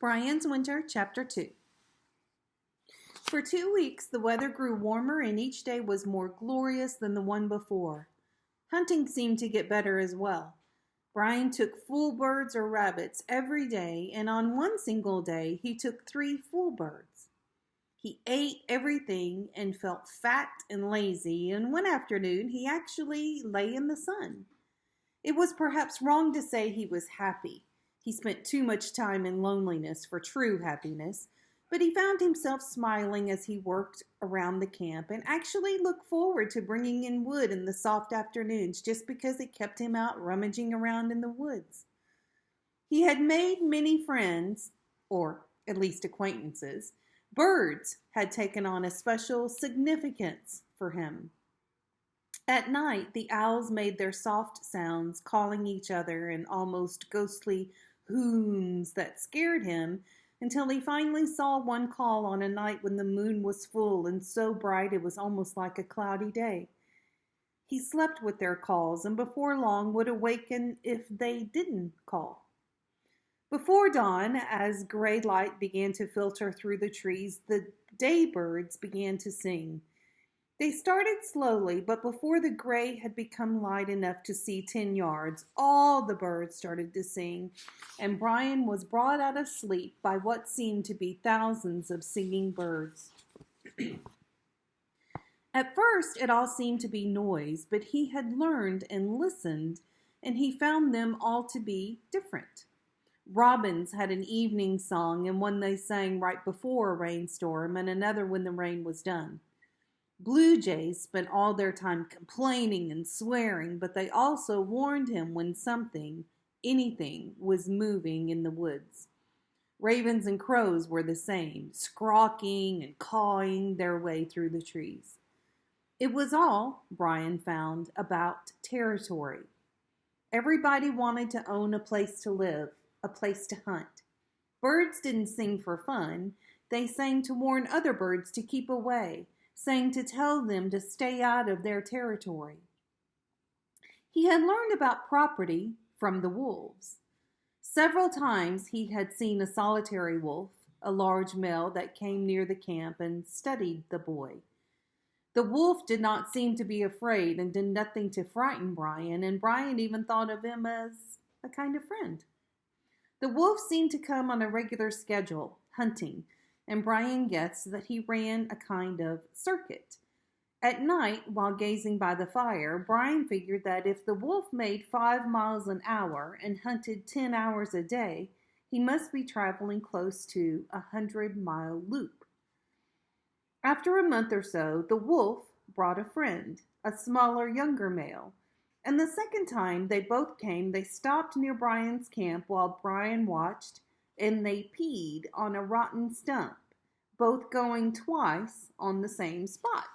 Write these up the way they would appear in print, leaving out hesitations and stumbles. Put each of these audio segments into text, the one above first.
Brian's Winter, Chapter 2. For 2 weeks, the weather grew warmer and each day was more glorious than the one before. Hunting seemed to get better as well. Brian took full birds or rabbits every day, and on one single day, he took 3 full birds. He ate everything and felt fat and lazy, and one afternoon, he actually lay in the sun. It was perhaps wrong to say he was happy. He spent too much time in loneliness for true happiness, but he found himself smiling as he worked around the camp and actually looked forward to bringing in wood in the soft afternoons just because it kept him out rummaging around in the woods. He had made many friends, or at least acquaintances. Birds had taken on a special significance for him. At night, the owls made their soft sounds, calling each other in almost ghostly hoons that scared him until he finally saw one call on a night when the moon was full and so bright it was almost like a cloudy day. He slept with their calls and before long would awaken if they didn't call. Before dawn, as gray light began to filter through the trees, the daybirds began to sing. They started slowly, but before the gray had become light enough to see 10 yards, all the birds started to sing, and Brian was brought out of sleep by what seemed to be thousands of singing birds. At first, it all seemed to be noise, but he had learned and listened, and he found them all to be different. Robins had an evening song, and one they sang right before a rainstorm, and another when the rain was done. Blue jays spent all their time complaining and swearing, but they also warned him when something, anything, was moving in the woods. Ravens and crows were the same, squawking and cawing their way through the trees. It was all, Brian found, about territory. Everybody wanted to own a place to live, a place to hunt. Birds didn't sing for fun. They sang to warn other birds to keep away, saying to tell them to stay out of their territory. He had learned about property from the wolves. Several times he had seen a solitary wolf, a large male that came near the camp and studied the boy. The wolf did not seem to be afraid and did nothing to frighten Brian, and Brian even thought of him as a kind of friend. The wolf seemed to come on a regular schedule, hunting, and Brian guessed that he ran a kind of circuit. At night, while gazing by the fire, Brian figured that if the wolf made 5 miles an hour and hunted 10 hours a day, he must be traveling close to a 100-mile loop. After a month or so, the wolf brought a friend, a smaller, younger male, and the second time they both came, they stopped near Brian's camp while Brian watched, and they peed on a rotten stump, both going twice on the same spot.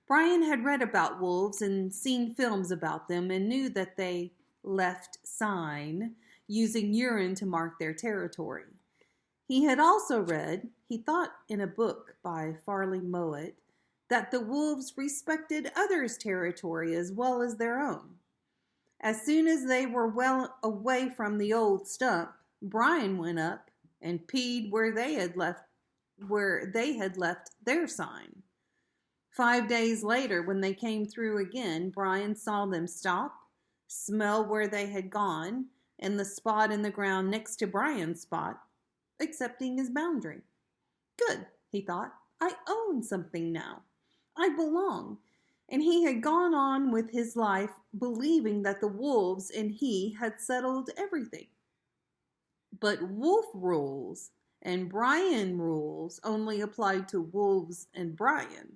Brian had read about wolves and seen films about them and knew that they left sign, using urine to mark their territory. He had also read, he thought in a book by Farley Mowat, that the wolves respected others' territory as well as their own. As soon as they were well away from the old stump, Brian went up and peed where they had left their sign. 5 days later, when they came through again, Brian saw them stop, smell where they had gone, and the spot in the ground next to Brian's spot, accepting his boundary. Good, he thought. I own something now. I belong. And he had gone on with his life believing that the wolves and he had settled everything. But wolf rules and Brian rules only applied to wolves and Brian.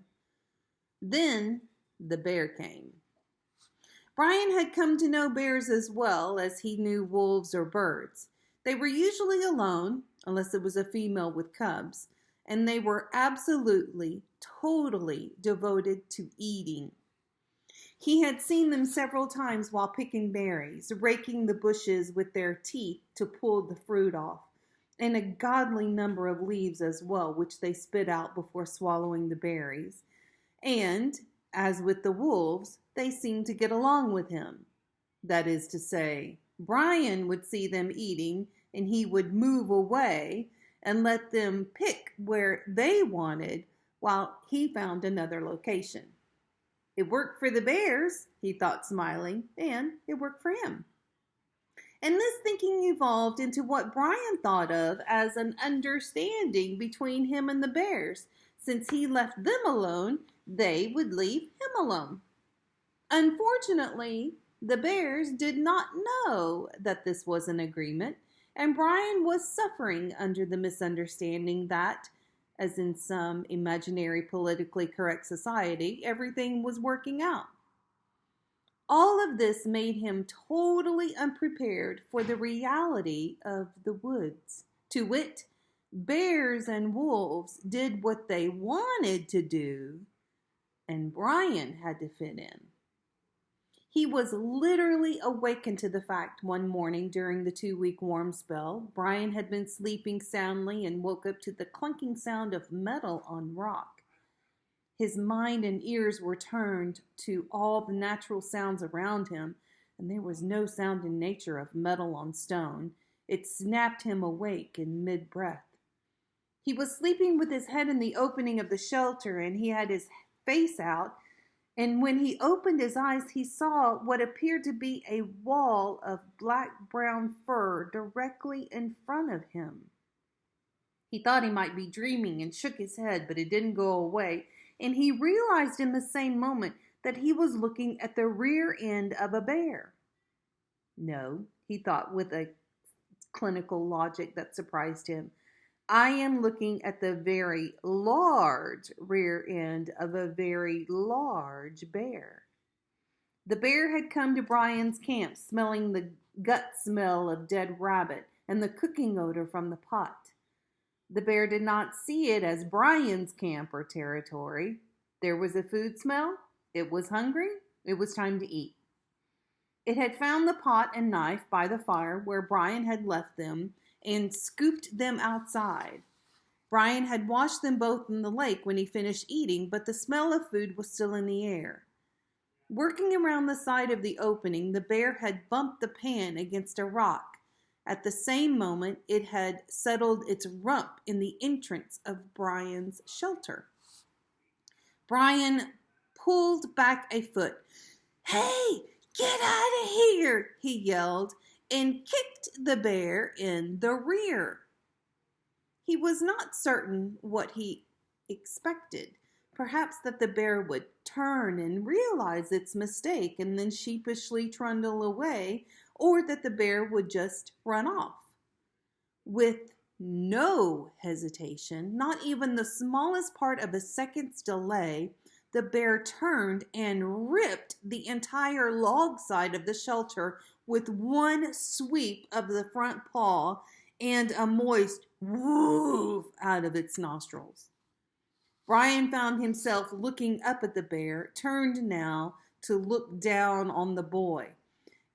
Then the bear came. Brian had come to know bears as well as he knew wolves or birds. They were usually alone, unless it was a female with cubs, and they were absolutely, totally devoted to eating. He had seen them several times while picking berries, raking the bushes with their teeth to pull the fruit off, and a godly number of leaves as well, which they spit out before swallowing the berries. And, as with the wolves, they seemed to get along with him. That is to say, Brian would see them eating, and he would move away and let them pick where they wanted while he found another location. It worked for the bears, he thought, smiling, and it worked for him. And this thinking evolved into what Brian thought of as an understanding between him and the bears. Since he left them alone, they would leave him alone. Unfortunately, the bears did not know that this was an agreement, and Brian was suffering under the misunderstanding that, as in some imaginary politically correct society, everything was working out. All of this made him totally unprepared for the reality of the woods. To wit, bears and wolves did what they wanted to do, and Brian had to fit in. He was literally awakened to the fact one morning during the 2-week warm spell. Brian had been sleeping soundly and woke up to the clunking sound of metal on rock. His mind and ears were turned to all the natural sounds around him, and there was no sound in nature of metal on stone. It snapped him awake in mid-breath. He was sleeping with his head in the opening of the shelter, and he had his face out, and when he opened his eyes, he saw what appeared to be a wall of black-brown fur directly in front of him. He thought he might be dreaming and shook his head, but it didn't go away, and he realized in the same moment that he was looking at the rear end of a bear. No, he thought with a clinical logic that surprised him. I am looking at the very large rear end of a very large bear. The bear had come to Brian's camp smelling the gut smell of dead rabbit and the cooking odor from the pot. The bear did not see it as Brian's camp or territory. There was a food smell. It was hungry. It was time to eat. It had found the pot and knife by the fire where Brian had left them and scooped them outside. Brian had washed them both in the lake when he finished eating, but the smell of food was still in the air. Working around the side of the opening, the bear had bumped the pan against a rock. At the same moment, it had settled its rump in the entrance of Brian's shelter. Brian pulled back a foot. "Hey, get out of here!" he yelled, and kicked the bear in the rear. He was not certain what he expected. Perhaps that the bear would turn and realize its mistake and then sheepishly trundle away, or that the bear would just run off. With no hesitation, not even the smallest part of a second's delay, the bear turned and ripped the entire log side of the shelter with one sweep of the front paw and a moist woof out of its nostrils. Brian found himself looking up at the bear, turned now to look down on the boy.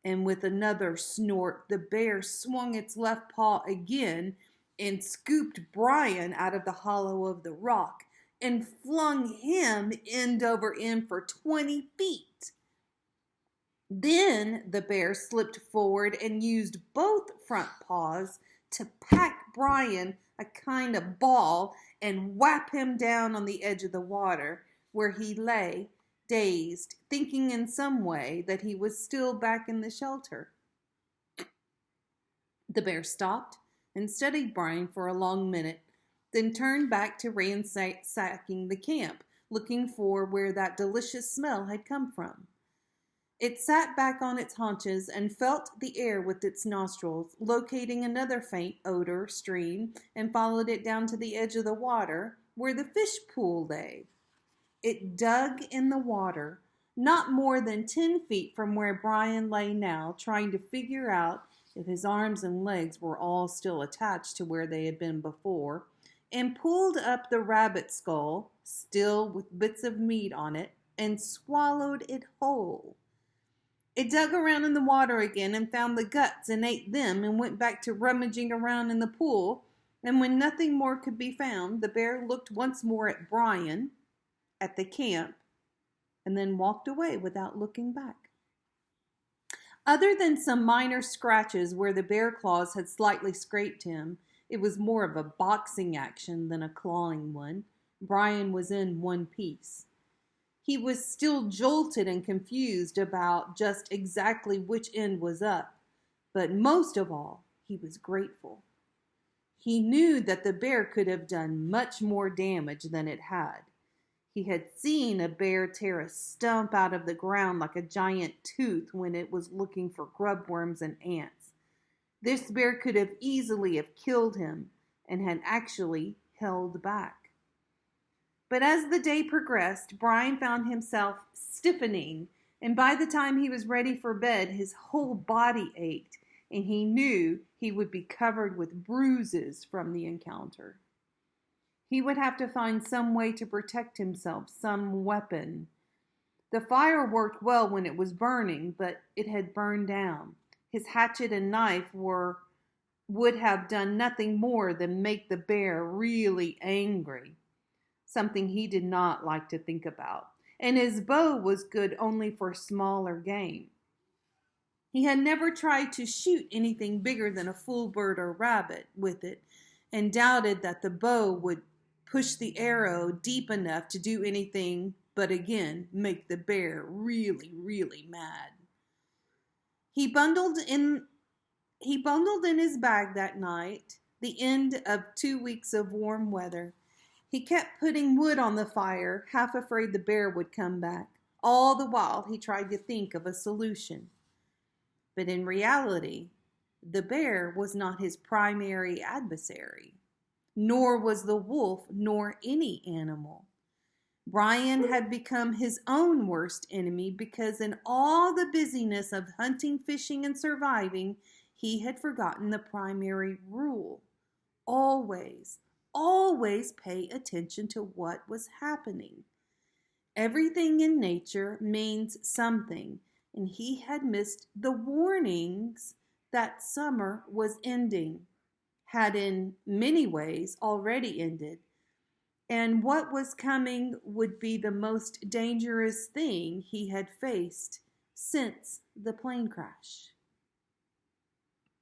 And with another snort, the bear swung its left paw again and scooped Brian out of the hollow of the rock and flung him end over end for 20 feet. Then the bear slipped forward and used both front paws to pack Brian a kind of ball and whap him down on the edge of the water, where he lay, dazed, thinking in some way that he was still back in the shelter. The bear stopped and studied Brian for a long minute, then turned back to ransacking the camp, looking for where that delicious smell had come from. It sat back on its haunches and felt the air with its nostrils, locating another faint odor stream, and followed it down to the edge of the water where the fish pool lay. It dug in the water, not more than 10 feet from where Brian lay now, trying to figure out if his arms and legs were all still attached to where they had been before, and pulled up the rabbit skull, still with bits of meat on it, and swallowed it whole. It dug around in the water again and found the guts and ate them and went back to rummaging around in the pool. And when nothing more could be found, the bear looked once more at Brian, at the camp, and then walked away without looking back. Other than some minor scratches where the bear claws had slightly scraped him, it was more of a boxing action than a clawing one. Brian was in one piece. He was still jolted and confused about just exactly which end was up, but most of all, he was grateful. He knew that the bear could have done much more damage than it had. He had seen a bear tear a stump out of the ground like a giant tooth when it was looking for grubworms and ants. This bear could have easily have killed him and had actually held back. But as the day progressed, Brian found himself stiffening, and by the time he was ready for bed, his whole body ached, and he knew he would be covered with bruises from the encounter. He would have to find some way to protect himself, some weapon. The fire worked well when it was burning, but it had burned down. His hatchet and knife would have done nothing more than make the bear really angry, something he did not like to think about. And his bow was good only for smaller game. He had never tried to shoot anything bigger than a full bird or rabbit with it, and doubted that the bow would push the arrow deep enough to do anything but again make the bear really, really mad. He bundled in his bag that night the end of 2 weeks of warm weather. He kept putting wood on the fire, half afraid the bear would come back. All the while he tried to think of a solution. But in reality, the bear was not his primary adversary, nor was the wolf, nor any animal. Brian had become his own worst enemy because in all the busyness of hunting, fishing, and surviving, he had forgotten the primary rule. Always, always pay attention to what was happening. Everything in nature means something, and he had missed the warnings that summer was ending, had in many ways already ended, and what was coming would be the most dangerous thing he had faced since the plane crash.